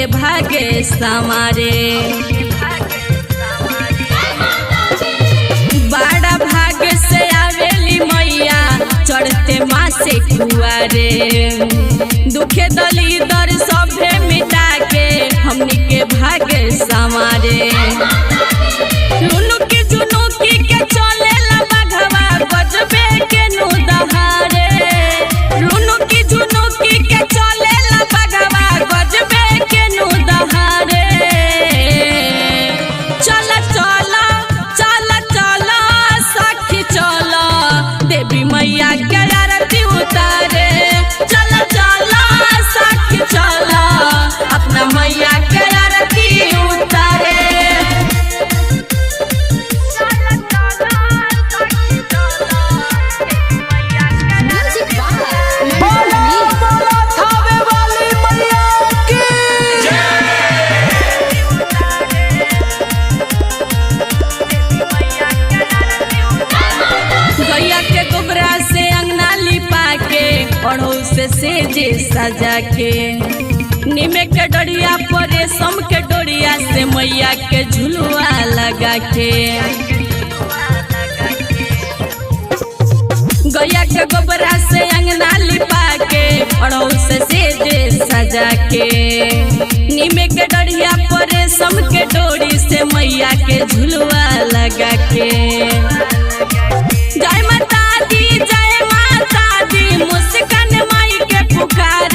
के भागे समारे। बड़ा भाग से आवेली मैया चढ़ते माँ से कुआरे। दुखे दलीदर सभे मिटा के हमनी के भागे समारे। लुनुकी जुनुकी के चले बघवा गजबे के नु दहारे। लुनुकी जुनुकी के चले बघवा गजबे के नु दहारे। चला चला चला चला सखी चला देवी मैया के आरती उतारे। चला चला सखी चला अपना मैया के आरती उतारे। गैया के गोबरा से अंगना लिपा के पढ़ो से सेजे सजा के। निमे के डोरिया पर रेशम के डोरिया से मैया के झुलुआ लगा के। गैया के गोबरा से अंगना लिपा के पढ़ो से सेजे सजा के। निमे के डोरिया पर रेशम के डोरी से मैया के झुलुआ लगा के। जय माता दी मुस्कान माई के पुकार।